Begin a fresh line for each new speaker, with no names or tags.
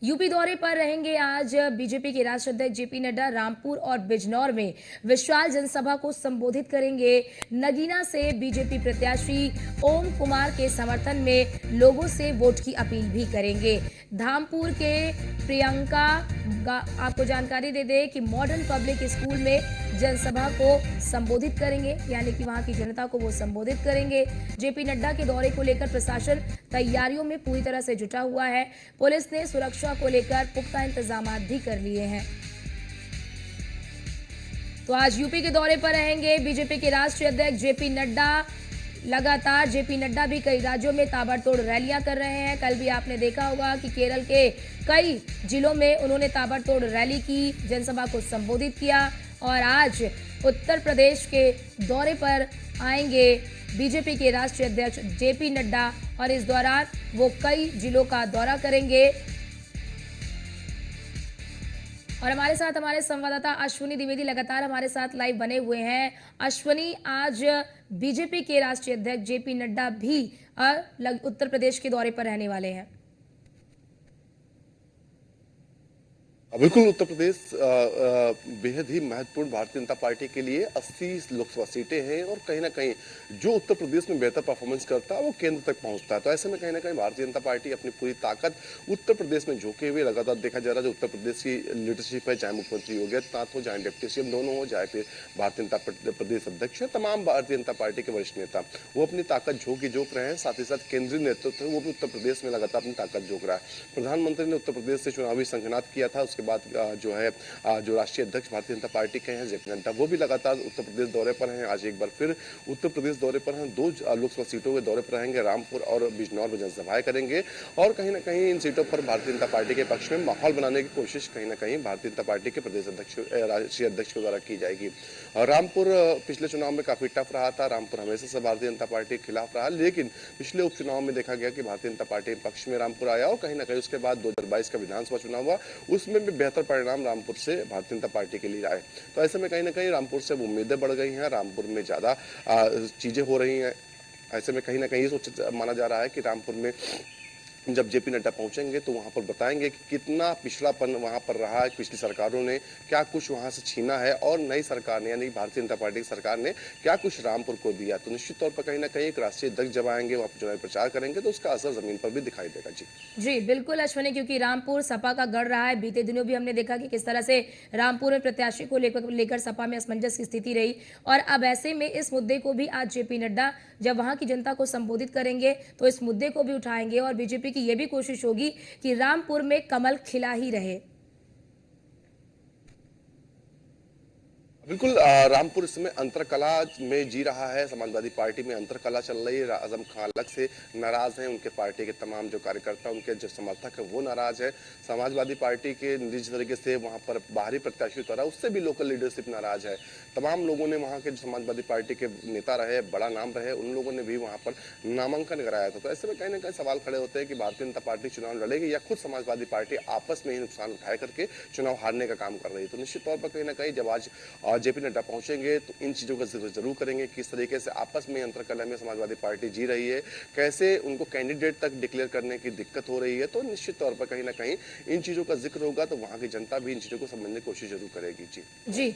UP दौरे पर रहेंगे आज बीजेपी के राष्ट्रीय अध्यक्ष जेपी नड्डा। रामपुर और बिजनौर में विशाल जनसभा को संबोधित करेंगे। नगीना से बीजेपी प्रत्याशी ओम कुमार के समर्थन में लोगों से वोट की अपील भी करेंगे। धामपुर के प्रियंका आपको जानकारी दे दे कि मॉडर्न पब्लिक स्कूल में जनसभा को संबोधित करेंगे, यानी कि वहां की जनता को वो संबोधित करेंगे। जेपी नड्डा के दौरे को लेकर प्रशासन तैयारियों में पूरी तरह से जुटा हुआ है। पुलिस ने सुरक्षा को लेकर पुख्ता इंतजाम भी कर लिए हैं। तो आज यूपी के दौरे पर रहेंगे बीजेपी के राष्ट्रीय अध्यक्ष जेपी नड्डा। लगातार जेपी नड्डा भी कई राज्यों में ताबड़तोड़ रैलियां कर रहे हैं। कल भी आपने देखा होगा कि केरल के कई जिलों में उन्होंने ताबड़तोड़ रैली की, जनसभा को संबोधित किया और आज उत्तर प्रदेश के दौरे पर आएंगे बीजेपी के राष्ट्रीय अध्यक्ष जेपी नड्डा और इस दौरान वो कई जिलों का दौरा करेंगे। और हमारे साथ हमारे संवाददाता अश्विनी द्विवेदी लगातार हमारे साथ लाइव बने हुए हैं। अश्विनी, आज बीजेपी के राष्ट्रीय अध्यक्ष जेपी नड्डा भी उत्तर प्रदेश के दौरे पर रहने वाले हैं।
बिल्कुल, उत्तर प्रदेश बेहद ही महत्वपूर्ण भारतीय जनता पार्टी के लिए 80 लोकसभा सीटें हैं और कहीं ना कहीं जो उत्तर प्रदेश में बेहतर परफॉर्मेंस करता है वो केंद्र तक पहुंचता है। तो ऐसे में कहीं ना कहीं भारतीय जनता पार्टी अपनी पूरी ताकत उत्तर प्रदेश में झोंके हुए लगातार देखा जा रहा है। जो उत्तर प्रदेश की लीडरशिप है, चाहे मुख्यमंत्री योगी आदित्यनाथ हो, चाहे डिप्टी सीएम दोनों हो, चाहे फिर भारतीय जनता प्रदेश अध्यक्ष है, तमाम भारतीय जनता पार्टी के वरिष्ठ नेता वो अपनी ताकत झोंक रहे हैं। साथ ही साथ केंद्रीय नेतृत्व वो भी उत्तर प्रदेश में लगातार अपनी ताकत झोंक रहा है। प्रधानमंत्री ने उत्तर प्रदेश से चुनावी संघनाद किया था, उसके बाद जो राष्ट्रीय अध्यक्ष भारतीय जनता पार्टी के हैं जेपी नड्डा, वो भी लगातार उत्तर प्रदेश दौरे पर हैं। आज एक बार फिर उत्तर प्रदेश दौरे पर हैं। 2 लोकसभा सीटों के दौरे पर रहेंगे। रामपुर और बिजनौर में जनसभाएं करेंगे और कहीं ना कहीं इन सीटों पर भारतीय जनता पार्टी के पक्ष में माहौल बनाने की कोशिश कहीं ना कहीं भारतीय जनता पार्टी के प्रदेश अध्यक्ष राष्ट्रीय अध्यक्ष के द्वारा की जाएगी। रामपुर पिछले चुनाव में काफी टफ रहा था। रामपुर हमेशा से भारतीय जनता पार्टी के खिलाफ रहा, लेकिन पिछले उपचुनाव में देखा गया कि भारतीय जनता पार्टी पक्ष में रामपुर आया और कहीं ना कहीं उसके बाद 2022 का विधानसभा चुनाव हुआ, उसमें भी बेहतर परिणाम रामपुर से भारतीय जनता पार्टी के लिए आए। तो ऐसे में कहीं ना कहीं रामपुर से उम्मीदें बढ़ गई हैं, रामपुर में ज्यादा चीजें हो रही हैं। ऐसे में कहीं ना कहीं ये माना जा रहा है कि रामपुर में जब जेपी नड्डा पहुंचेंगे तो वहां पर बताएंगे कि कितना पिछड़ापन वहां पर रहा है, पिछली सरकारों ने क्या कुछ वहां से छीना है और नई सरकार ने यानी भारतीय जनता पार्टी की सरकार ने क्या कुछ रामपुर को दिया। तो निश्चित तौर पर कहीं ना कहीं एक राष्ट्रीय अध्यक्ष जब आएंगे, वहां पर चुनावी प्रचार करेंगे तो उसका असर जमीन पर भी दिखाई देगा।
जी बिल्कुल अश्विनी, क्योंकि रामपुर सपा का गढ़ रहा है। बीते दिनों भी हमने देखा कि किस तरह से रामपुर में प्रत्याशी को लेकर सपा में असमंजस की स्थिति रही और अब ऐसे में इस मुद्दे को भी आज जेपी नड्डा जब वहां की जनता को संबोधित करेंगे तो इस मुद्दे को भी उठाएंगे और बीजेपी की यह भी कोशिश होगी कि रामपुर में कमल खिला ही रहे।
बिल्कुल, रामपुर इस समय अंतरकला में जी रहा है। समाजवादी पार्टी में अंतरकला चल रही है। आजम खान अलग से नाराज हैं, उनके पार्टी के तमाम जो कार्यकर्ता, उनके जो समर्थक है वो नाराज है। समाजवादी पार्टी के जिस तरीके से वहां पर बाहरी प्रत्याशी उतरा, उससे भी लोकल लीडरशिप नाराज है। तमाम लोगों ने वहां के जो समाजवादी पार्टी के नेता रहे, बड़ा नाम रहे, उन लोगों ने भी वहां पर नामांकन कराया था। तो ऐसे में कहीं ना कहीं सवाल खड़े होते हैं कि भारतीय जनता पार्टी चुनाव लड़ेगी या खुद समाजवादी पार्टी आपस में ही नुकसान उठाए करके चुनाव हारने का काम कर रही है। तो निश्चित तौर पर कहीं ना कहीं जब आज जेपी नड्डा पहुंचेंगे तो इन चीजों का जिक्र जरूर करेंगे, किस तरीके से आपस में अंतरकलह में समाजवादी पार्टी जी रही है, कैसे उनको कैंडिडेट तक डिक्लेयर करने की दिक्कत हो रही है। तो निश्चित तौर पर कहीं ना कहीं इन चीजों का जिक्र होगा तो वहां की जनता भी इन चीजों को समझने की कोशिश जरूर करेगी। जी।